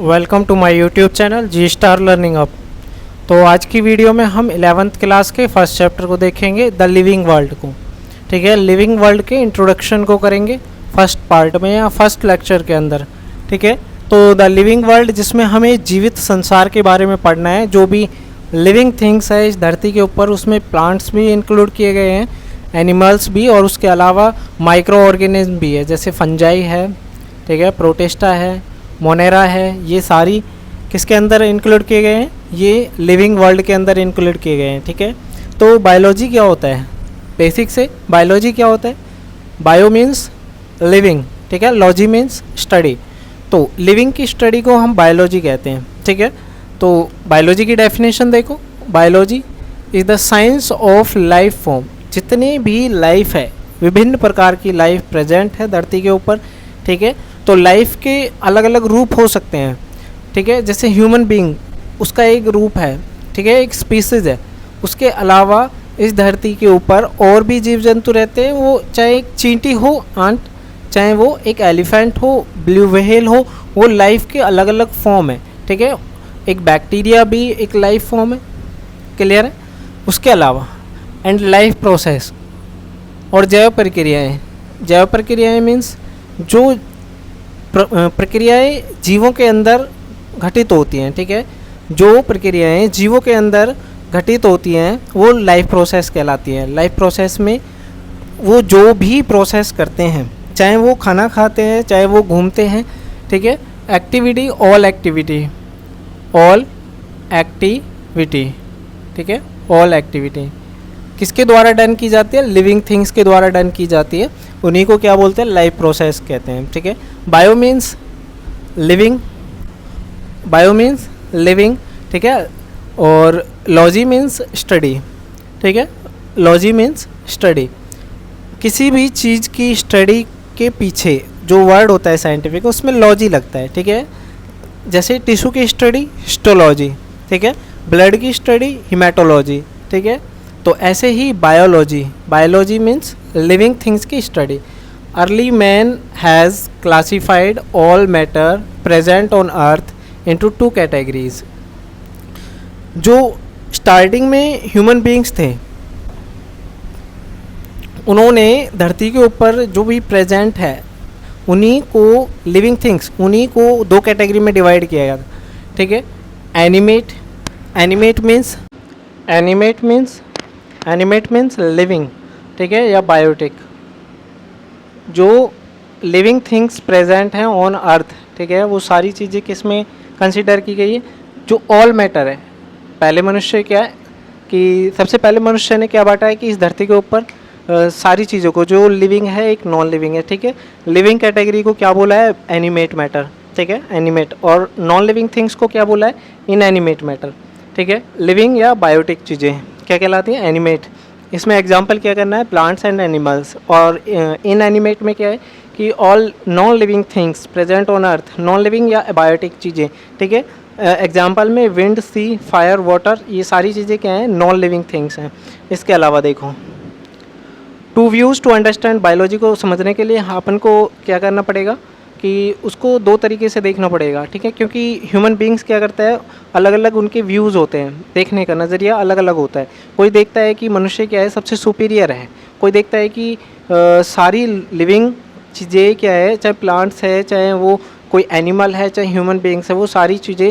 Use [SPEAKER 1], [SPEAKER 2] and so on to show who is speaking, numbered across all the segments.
[SPEAKER 1] Welcome to my YouTube channel G star learning up. तो आज की वीडियो में हम 11th क्लास के फर्स्ट चैप्टर को देखेंगे, द लिविंग वर्ल्ड को। ठीक है, लिविंग वर्ल्ड के इंट्रोडक्शन को करेंगे फर्स्ट पार्ट में या फर्स्ट लेक्चर के अंदर। ठीक है, तो द लिविंग वर्ल्ड जिसमें हमें जीवित संसार के बारे में पढ़ना है, जो भी लिविंग थिंग्स है इस धरती के ऊपर, उसमें प्लांट्स भी इंक्लूड किए गए हैं, एनिमल्स भी, और उसके अलावा माइक्रो ऑर्गेनिज्म भी है, जैसे फंजाई है, ठीक है, प्रोटेस्टा है, मोनेरा है। ये सारी किसके अंदर इंक्लूड किए गए हैं? ये लिविंग वर्ल्ड के अंदर इंक्लूड किए गए हैं। ठीक है, तो बायोलॉजी क्या होता है? बेसिक से बायोलॉजी क्या होता है? बायो मीन्स लिविंग, ठीक है, लॉजी मीन्स स्टडी। तो लिविंग की स्टडी को हम बायोलॉजी कहते हैं। ठीक है, तो बायोलॉजी की डेफिनेशन देखो, biology is the science of life form. जितनी भी लाइफ है, विभिन्न प्रकार की लाइफ प्रेजेंट है धरती के ऊपर। ठीक है, तो लाइफ के अलग अलग रूप हो सकते हैं। ठीक है, जैसे ह्यूमन बीइंग उसका एक रूप है, ठीक है, एक स्पीसीज है। उसके अलावा इस धरती के ऊपर और भी जीव जंतु रहते हैं, वो चाहे एक चींटी हो, आंट, चाहे वो एक एलिफेंट हो, ब्लू व्हेल हो, वो लाइफ के अलग अलग फॉर्म है। ठीक है, एक बैक्टीरिया भी एक लाइफ फॉर्म है। क्लियर है? उसके अलावा एंड लाइफ प्रोसेस और जैव प्रक्रियाएँ। जैव प्रक्रियाएँ मीन्स जो प्रक्रियाएं जीवों के अंदर घटित होती हैं। ठीक है, जो प्रक्रियाएं जीवों के अंदर घटित होती हैं वो लाइफ प्रोसेस कहलाती हैं। लाइफ प्रोसेस में वो जो भी प्रोसेस करते हैं, चाहे वो खाना खाते हैं, चाहे वो घूमते हैं। ठीक है, activity, all activity, all activity, ठीक है, ऑल एक्टिविटी किसके द्वारा डन की जाती है? लिविंग थिंग्स के द्वारा डन की जाती है। उन्हीं को क्या बोलते हैं? लाइफ प्रोसेस कहते हैं। ठीक है, bio means living, bio means living, ठीक है, और लॉजी मीन्स स्टडी। ठीक है, लॉजी मीन्स स्टडी। किसी भी चीज़ की स्टडी के पीछे जो वर्ड होता है साइंटिफिक, उसमें लॉजी लगता है। ठीक है, जैसे टिश्यू की स्टडी हिस्टोलॉजी, ठीक है, ब्लड की स्टडी हिमेटोलॉजी। ठीक है, तो ऐसे ही biology, biology means living things की study. Early man has classified all matter present on earth into two categories. जो स्टार्टिंग में ह्यूमन बीइंग्स थे, उन्होंने धरती के ऊपर जो भी प्रेजेंट है उन्हीं को, लिविंग थिंग्स, उन्हीं को दो कैटेगरी में डिवाइड किया गया था। ठीक है, animate, animate means, animate means, animate means living, ठीक है, या बायोटिक। जो लिविंग थिंग्स प्रेजेंट हैं ऑन अर्थ, ठीक है, वो सारी चीज़ें किस में कंसिडर की गई है? जो ऑल मैटर है। पहले मनुष्य क्या है कि सबसे पहले मनुष्य ने क्या बांटा है कि इस धरती के ऊपर सारी चीज़ों को, जो लिविंग है एक नॉन लिविंग है। ठीक है, लिविंग कैटेगरी को क्या बोला है? Animate matter. ठीक है, एनिमेट। और नॉन लिविंग थिंग्स को क्या बोला है? Inanimate matter. ठीक है, लिविंग या बायोटिक चीज़ें क्या कहलाती हैं? एनिमेट। इसमें एग्जांपल क्या करना है? Plants and animals. और इनएनिमेट में क्या है कि all non living things present on earth, non living या बायोटिक चीज़ें। ठीक है, एग्जांपल में विंड, सी, फायर, वाटर, ये सारी चीज़ें क्या हैं? नॉन लिविंग थिंग्स हैं। इसके अलावा देखो, two views to understand biology को समझने के लिए अपन को क्या करना पड़ेगा कि उसको दो तरीके से देखना पड़ेगा। ठीक है, क्योंकि ह्यूमन बीइंग्स क्या करता है, अलग अलग उनके व्यूज़ होते हैं, देखने का नज़रिया अलग अलग होता है। कोई देखता है कि मनुष्य क्या है, सबसे सुपीरियर है। कोई देखता है कि सारी लिविंग चीज़ें क्या है, चाहे प्लांट्स है, चाहे वो कोई एनिमल है, चाहे ह्यूमन बीइंग्स है, वो सारी चीज़ें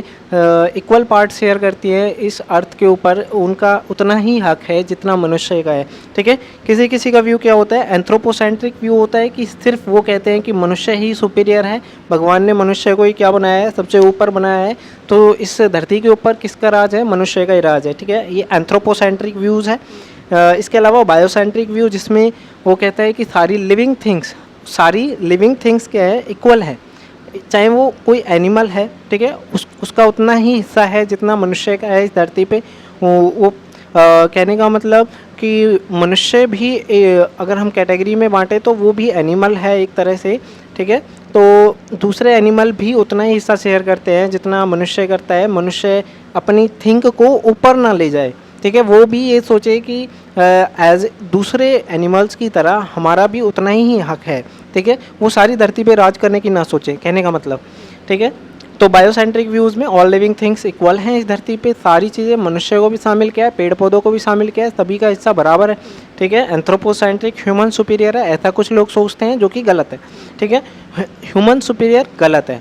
[SPEAKER 1] इक्वल पार्ट शेयर करती हैं इस अर्थ के ऊपर। उनका उतना ही हक है जितना मनुष्य का है। ठीक है, किसी किसी का व्यू क्या होता है? एंथ्रोपोसेंट्रिक व्यू होता है कि सिर्फ वो कहते हैं कि मनुष्य ही सुपीरियर है, भगवान ने मनुष्य को ही क्या बनाया है? सबसे ऊपर बनाया है। तो इस धरती के ऊपर किसका राज है? मनुष्य का ही राज है। ठीक है, ये एंथ्रोपोसेंट्रिक व्यूज़ है। इसके अलावा बायोसेंट्रिक व्यू, जिसमें वो कहता है कि सारी लिविंग थिंग्स, सारी लिविंग थिंग्स क्या है? इक्वल है, चाहे वो कोई एनिमल है। ठीक है, उसका उतना ही हिस्सा है जितना मनुष्य का है इस धरती पे। वो कहने का मतलब कि मनुष्य भी अगर हम कैटेगरी में बांटे तो वो भी एनिमल है एक तरह से। ठीक है, तो दूसरे एनिमल भी उतना ही हिस्सा शेयर करते हैं जितना मनुष्य करता है। मनुष्य अपनी थिंक को ऊपर ना ले जाए। ठीक है, वो भी ये सोचे कि एज दूसरे एनिमल्स की तरह हमारा भी उतना ही हक है। ठीक है, वो सारी धरती पे राज करने की ना सोचे, कहने का मतलब। ठीक है, तो बायोसेंट्रिक व्यूज़ में ऑल लिविंग थिंग्स इक्वल हैं इस धरती पे, सारी चीज़ें, मनुष्य को भी शामिल किया है, पेड़ पौधों को भी शामिल किया है, सभी का हिस्सा बराबर है, ठीक है। एंथ्रोपोसेंट्रिक ह्यूमन सुपीरियर है, ऐसा कुछ लोग सोचते हैं जो कि गलत है, ठीक है। ह्यूमन सुपीरियर गलत है,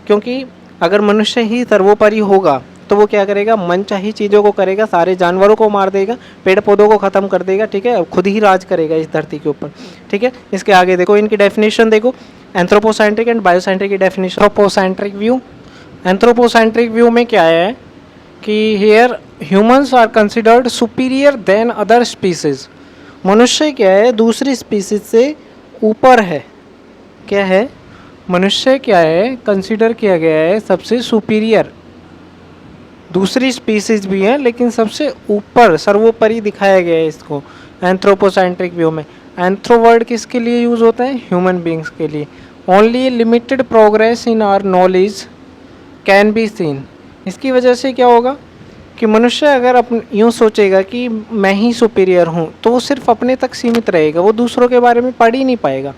[SPEAKER 1] क्योंकि अगर मनुष्य ही सर्वोपरि होगा तो वो क्या करेगा, मनचाही चीज़ों को करेगा, सारे जानवरों को मार देगा, पेड़ पौधों को ख़त्म कर देगा, ठीक है, खुद ही राज करेगा इस धरती के ऊपर, ठीक है। इसके आगे देखो, इनकी डेफिनेशन देखो, एंथ्रोपोसेंट्रिक एंड बायोसेंट्रिक की definition. Anthropocentric view, anthropocentric view में क्या है कि here humans are considered superior than other species. मनुष्य क्या है, दूसरी स्पीसीज से ऊपर है, क्या है, मनुष्य क्या है, कंसिडर किया गया है सबसे सुपीरियर, दूसरी स्पीसीज भी हैं लेकिन सबसे ऊपर, सर्वोपरि दिखाया गया है इसको एंथ्रोपोसेंट्रिक व्यू में। एंथ्रो वर्ड किसके लिए यूज़ होता है, ह्यूमन बींग्स के लिए। Only limited progress in our knowledge can be seen. इसकी वजह से क्या होगा कि मनुष्य अगर यूँ सोचेगा कि मैं ही सुपीरियर हूँ तो वो सिर्फ अपने तक सीमित रहेगा, वो दूसरों के बारे में पढ़ ही नहीं पाएगा,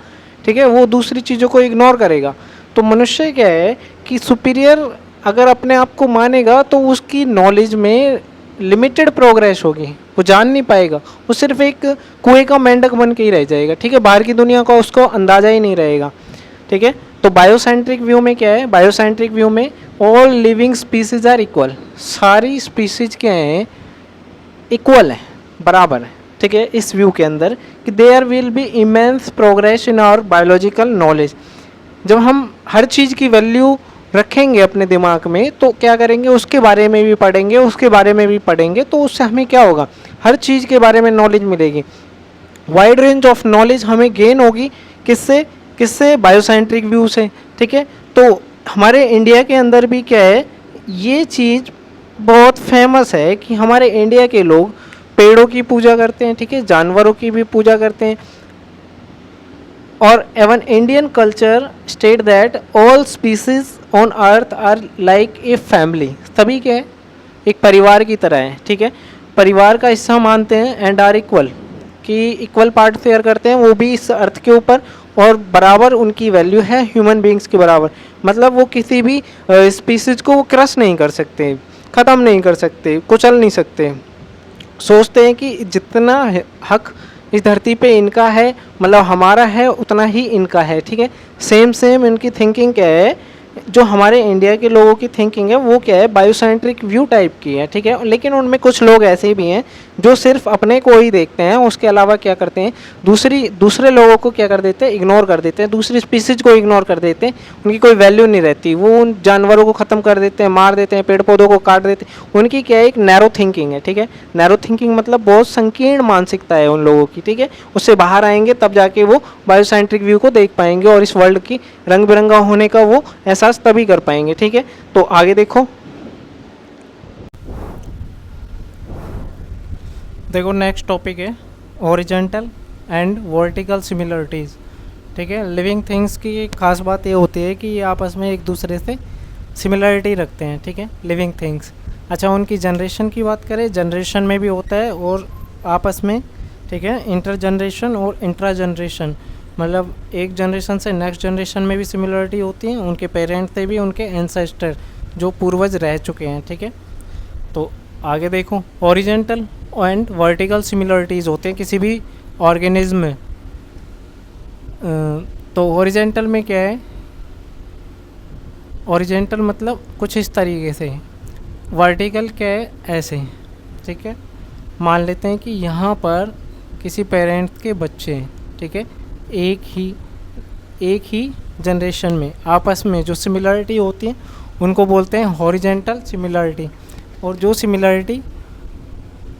[SPEAKER 1] ठीक है, वो दूसरी चीज़ों को इग्नोर करेगा। तो मनुष्य क्या है कि सुपीरियर अगर अपने आप को मानेगा तो उसकी नॉलेज में लिमिटेड प्रोग्रेस होगी, वो जान नहीं पाएगा, वो सिर्फ एक कुएं का मेंढक बन के ही रह जाएगा, ठीक है, बाहर की दुनिया का उसको अंदाज़ा ही नहीं रहेगा, ठीक है। तो बायोसेंट्रिक व्यू में क्या है, बायोसेंट्रिक व्यू में all living species are equal, सारी स्पीसीज क्या हैं, इक्वल है, बराबर है, ठीक है, इस व्यू के अंदर कि there will be immense progress in our biological knowledge. जब हम हर चीज़ की वैल्यू रखेंगे अपने दिमाग में तो क्या करेंगे, उसके बारे में भी पढ़ेंगे, उसके बारे में भी पढ़ेंगे, तो उससे हमें क्या होगा, हर चीज़ के बारे में नॉलेज मिलेगी, वाइड रेंज ऑफ नॉलेज हमें गेन होगी। किससे, किससे, बायोसेंट्रिक व्यू से, ठीक है। तो हमारे इंडिया के अंदर भी क्या है, ये चीज़ बहुत फेमस है कि हमारे इंडिया के लोग पेड़ों की पूजा करते हैं, ठीक है, जानवरों की भी पूजा करते हैं, और even Indian culture state that all species on earth are like a family. सभी के एक परिवार की तरह है, ठीक है, परिवार का हिस्सा मानते हैं, एंड आर इक्वल, कि इक्वल पार्ट शेयर करते हैं वो भी इस अर्थ के ऊपर, और बराबर उनकी वैल्यू है ह्यूमन बींग्स के बराबर। मतलब वो किसी भी स्पीसीज को वो क्रश नहीं कर सकते, ख़त्म नहीं कर सकते, कुचल नहीं सकते। सोचते हैं कि जितना हक इस धरती पे इनका है, मतलब हमारा है, उतना ही इनका है, ठीक है। सेम इनकी थिंकिंग क्या है, जो हमारे इंडिया के लोगों की थिंकिंग है वो क्या है, बायोसेंट्रिक व्यू टाइप की है, ठीक है। लेकिन उनमें कुछ लोग ऐसे भी हैं जो सिर्फ अपने को ही देखते हैं, उसके अलावा क्या करते हैं, दूसरे लोगों को क्या कर देते हैं, इग्नोर कर देते हैं, दूसरी स्पीसीज को इग्नोर कर देते हैं, उनकी कोई वैल्यू नहीं रहती, वो उन जानवरों को ख़त्म कर देते हैं, मार देते हैं, पेड़ पौधों को काट देते हैं। उनकी क्या है, एक नैरो थिंकिंग है, ठीक है। नैरो थिंकिंग मतलब बहुत संकीर्ण मानसिकता है उन लोगों की, ठीक है। उससे बाहर आएंगे तब जाके वो बायोसेंट्रिक व्यू को देख पाएंगे और इस वर्ल्ड की रंग बिरंगा होने का वो एहसास तभी कर पाएंगे, ठीक है। तो आगे देखो नेक्स्ट टॉपिक है हॉरिजॉन्टल एंड वर्टिकल सिमिलरिटीज़, ठीक है। लिविंग थिंग्स की एक खास बात ये होती है कि ये आपस में एक दूसरे से सिमिलरिटी रखते हैं, ठीक है, लिविंग थिंग्स। अच्छा, उनकी जनरेशन की बात करें, जनरेशन में भी होता है और आपस में, ठीक है, इंटर जनरेशन और इंट्रा जनरेशन, मतलब एक जनरेशन से नेक्स्ट जनरेशन में भी सिमिलरिटी होती है, उनके पेरेंट्स से भी, उनके एंसेस्टर जो पूर्वज रह चुके हैं, ठीक है। तो आगे देखो, हॉरिजॉन्टल एंड वर्टिकल सिमिलरिटीज़ होते हैं किसी भी ऑर्गेनिज्म में। तो हॉरिजॉन्टल में क्या है, हॉरिजॉन्टल मतलब कुछ इस तरीके से, वर्टिकल क्या है, ऐसे, ठीक है। मान लेते हैं कि यहाँ पर किसी पेरेंट्स के बच्चे हैं, ठीक है, एक ही जनरेशन में आपस में जो सिमिलरिटी होती है उनको बोलते हैं हॉरिजॉन्टल सिमिलरिटी, और जो सिमिलरिटी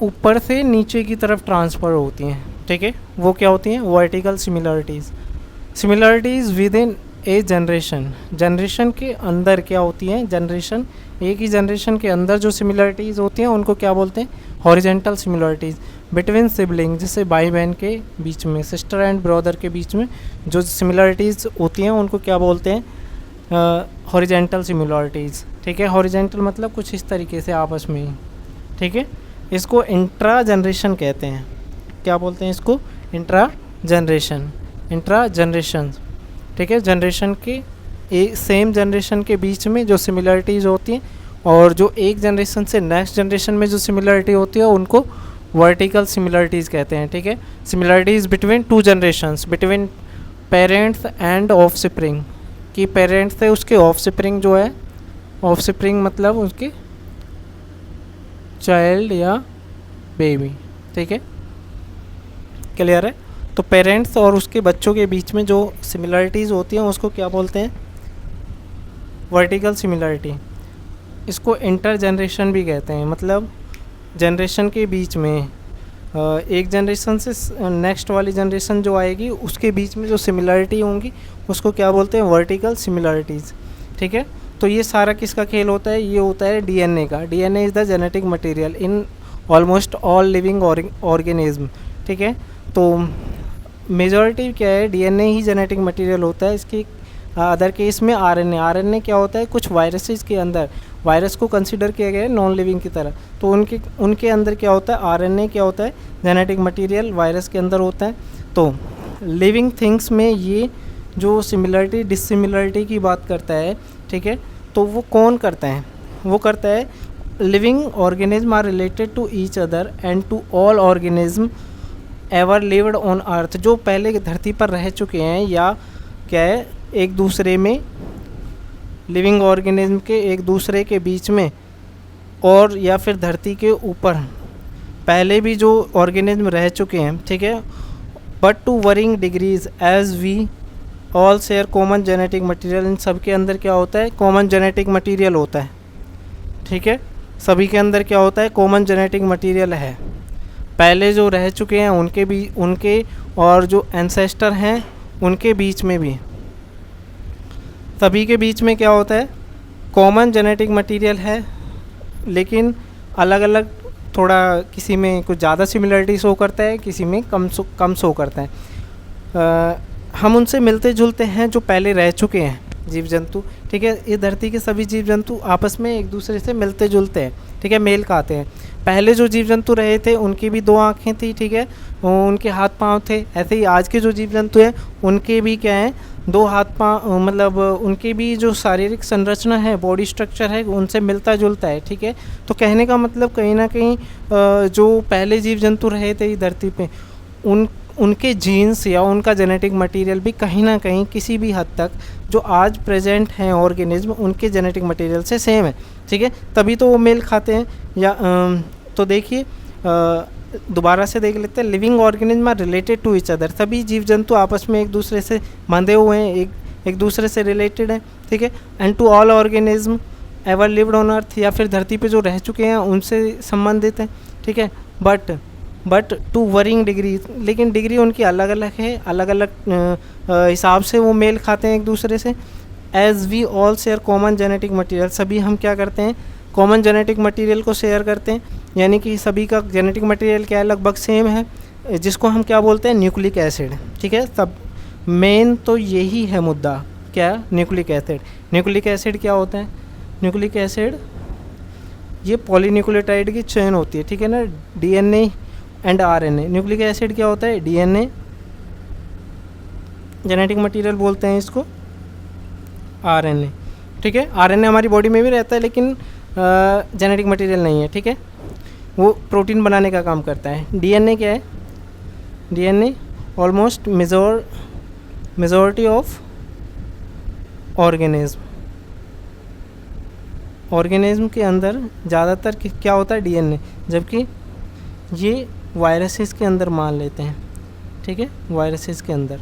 [SPEAKER 1] ऊपर से नीचे की तरफ ट्रांसफ़र होती हैं, ठीक है, वो क्या होती हैं, vertical similarities. Similarities with in A generation के अंदर क्या होती हैं, जनरेशन, एक ही जनरेशन के अंदर जो सिमिलरिटीज़ होती हैं उनको क्या बोलते हैं, हॉरिजॉन्टल सिमिलरिटीज़। बिटवीन सिबलिंग, जैसे भाई बहन के बीच में, सिस्टर एंड ब्रदर के बीच में जो सिमिलरिटीज़ होती हैं उनको क्या बोलते हैं, हॉरिजॉन्टल सिमिलरिटीज़, ठीक है। हॉरिजॉन्टल मतलब कुछ इस तरीके से आपस में ही, ठीक है। इसको इंट्रा जनरेशन कहते हैं, क्या बोलते हैं इसको, इंट्रा जनरेशन, ठीक है, जनरेशन के एक सेम जनरेशन के बीच में जो सिमिलरिटीज़ होती हैं और जो एक जनरेशन से नेक्स्ट जनरेशन में जो सिमिलरिटी होती है उनको वर्टिकल सिमिलरिटीज़ कहते हैं। ठीक है, similarities between two generations, between parents and offspring, कि पेरेंट्स से उसके ऑफस्प्रिंग जो है, ऑफस्प्रिंग मतलब उसके चाइल्ड या बेबी। ठीक है, क्लियर है। तो पेरेंट्स और उसके बच्चों के बीच में जो सिमिलरिटीज़ होती हैं उसको क्या बोलते हैं? Vertical similarity. इसको इंटर जनरेशन भी कहते हैं, मतलब जनरेशन के बीच में एक जनरेशन से नेक्स्ट वाली जनरेशन जो आएगी उसके बीच में जो सिमिलरिटी होंगी उसको क्या बोलते हैं? Vertical similarities. ठीक है, तो ये सारा किसका खेल होता है? ये होता है डीएनए का। DNA is the genetic material in almost all living organism. ठीक है, तो मेजॉरिटी क्या है? डीएनए ही जेनेटिक मटेरियल होता है। इसकी अदर केस में आरएनए। आरएनए क्या होता है? कुछ वायरसेस के अंदर, वायरस को कंसिडर किया गया है नॉन लिविंग की तरह, तो उनके अंदर क्या होता है? आरएनए क्या होता है? जेनेटिक मटेरियल वायरस के अंदर होता है। तो लिविंग थिंग्स में ये जो सिमिलरिटी डिसिमिलरिटी की बात करता है, ठीक है, तो वो कौन करता है? वो करता है living organism are related to each other and to all organism ever lived on earth. जो पहले धरती पर रह चुके हैं या क्या है, एक दूसरे में, लिविंग ऑर्गेनिज्म के एक दूसरे के बीच में और या फिर धरती के ऊपर पहले भी जो ऑर्गेनिज्म रह चुके हैं, ठीक है, but to varying degrees as we all share common genetic material. इन सब के अंदर क्या होता है? कॉमन जेनेटिक मटेरियल होता है। ठीक है, सभी के अंदर क्या होता है? कॉमन जेनेटिक मटेरियल है। पहले जो रह चुके हैं उनके भी, उनके और जो एंसेस्टर हैं उनके बीच में भी, सभी के बीच में क्या होता है? कॉमन जेनेटिक मटेरियल है, लेकिन अलग अलग, थोड़ा किसी में कुछ ज़्यादा सिमिलरिटी शो करता है, किसी में कम शो करता है। हम उनसे मिलते जुलते हैं जो पहले रह चुके हैं जीव जंतु। ठीक है, ये धरती के सभी जीव जंतु आपस में एक दूसरे से मिलते जुलते हैं। ठीक है, मेल खाते हैं। पहले जो जीव जंतु रहे थे उनकी भी 2 आँखें थी, ठीक है, उनके हाथ पांव थे। ऐसे ही आज के जो जीव जंतु हैं उनके भी क्या है? 2 हाथ पांव, मतलब उनके भी जो शारीरिक संरचना है, बॉडी स्ट्रक्चर है, उनसे मिलता जुलता है। ठीक है, तो कहने का मतलब कहीं ना कहीं जो पहले जीव जंतु रहे थे धरती पे, उनके जीन्स या उनका जेनेटिक मटेरियल भी कहीं ना कहीं किसी भी हद तक जो आज प्रेजेंट हैं ऑर्गेनिज्म उनके जेनेटिक मटेरियल से सेम है। ठीक है, तभी तो वो मेल खाते हैं। या तो देखिए, दोबारा से देख लेते हैं। Living organism are related to each other. सभी जीव जंतु आपस में एक दूसरे से बंधे हुए हैं, एक दूसरे से रिलेटेड हैं। ठीक है, and to all organism ever lived on earth, या फिर धरती पे जो रह चुके हैं उनसे संबंधित हैं। ठीक है, बट टू वरिंग डिग्री, लेकिन डिग्री उनकी अलग अलग है, अलग अलग हिसाब से वो मेल खाते हैं एक दूसरे से। As we all share common genetic material, सभी हम क्या करते हैं? कॉमन जेनेटिक मटेरियल को शेयर करते हैं, यानी कि सभी का जेनेटिक मटेरियल क्या है? लगभग सेम है, जिसको हम क्या बोलते हैं? Nucleic acid. ठीक है, सब मेन तो यही है मुद्दा, क्या? Nucleic acid. न्यूक्लिक एसिड क्या होता है? न्यूक्लिक एसिड ये पॉलीन्यूक्लियोटाइड की चेन होती है। ठीक है ना, DNA and RNA. Nucleic acid क्या होता है? डीएनए, जेनेटिक मटेरियल बोलते हैं इसको आरएनए। ठीक है, आरएनए हमारी बॉडी में भी रहता है लेकिन जेनेटिक मटेरियल नहीं है। ठीक है, वो प्रोटीन बनाने का काम करता है। डीएनए क्या है? DNA almost majority of organism के अंदर ज़्यादातर क्या होता है? डीएनए, जबकि ये वायरसेस के अंदर मान लेते हैं। ठीक है, वायरसेस के अंदर,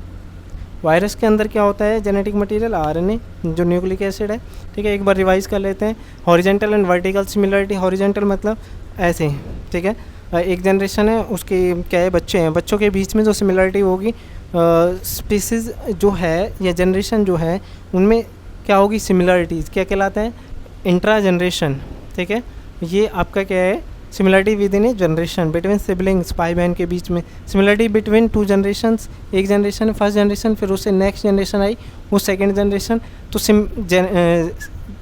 [SPEAKER 1] वायरस के अंदर क्या होता है? जेनेटिक मटेरियल आरएनए, जो न्यूक्लिक एसिड है। ठीक है, एक बार रिवाइज कर लेते हैं। Horizontal and vertical similarity. Horizontal मतलब ऐसे, ठीक है, एक जनरेशन है, उसके क्या है? बच्चे हैं, बच्चों के बीच में जो सिमिलरिटी होगी, स्पीसीज़ जो है या जनरेशन जो है उनमें क्या होगी? सिमिलरिटीज़ क्या कहलाता है? Intra generation. ठीक है, ये आपका क्या है? Similarity with in A generation between siblings, भाई बहन के बीच में। सिमिलरिटी बिटवीन 2 जनरेशंस, एक जनरेशन फर्स्ट जनरेशन, फिर उससे नेक्स्ट जनरेशन आई, वो सेकंड जनरेशन। तो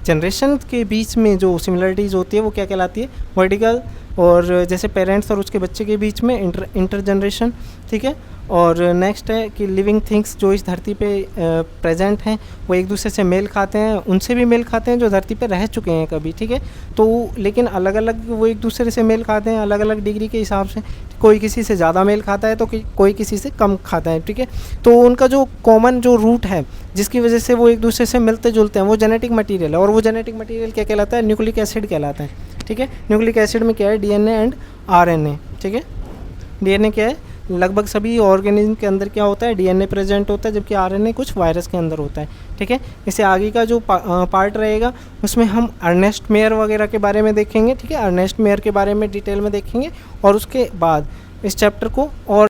[SPEAKER 1] जनरेशन के बीच में जो सिमिलरिटीज़ होती है वो क्या कहलाती है? वर्टिकल और जैसे पेरेंट्स और उसके बच्चे के बीच में इंटर जनरेशन, ठीक है। और नेक्स्ट है कि लिविंग थिंग्स जो इस धरती पे प्रेजेंट हैं वो एक दूसरे से मेल खाते हैं, उनसे भी मेल खाते हैं जो धरती पे रह चुके हैं कभी, ठीक है। तो लेकिन अलग अलग वो एक दूसरे से मेल खाते हैं अलग अलग डिग्री के हिसाब से, कोई किसी से ज़्यादा मेल खाता है तो कोई किसी से कम खाता है, ठीक है। तो उनका जो कॉमन जो रूट है जिसकी वजह से वो एक दूसरे से मिलते जुलते हैं वो जेनेटिक मटीरियल है, और वो जेनेटिक मटीरियल क्या कहलाता है? न्यूक्लिक एसिड कहलाता है, ठीक है। न्यूक्लिक एसिड में क्या है? डीएनए एंड आरएनए, ठीक है। डीएनए क्या है? लगभग सभी ऑर्गेनिज्म के अंदर क्या होता है? डीएनए प्रेजेंट होता है, जबकि आरएनए कुछ वायरस के अंदर होता है, ठीक है। इससे आगे का जो पार्ट रहेगा उसमें हम अर्नेस्ट मेयर वगैरह के बारे में देखेंगे, ठीक है। अर्नेस्ट मेयर के बारे में डिटेल में देखेंगे और उसके बाद इस चैप्टर को और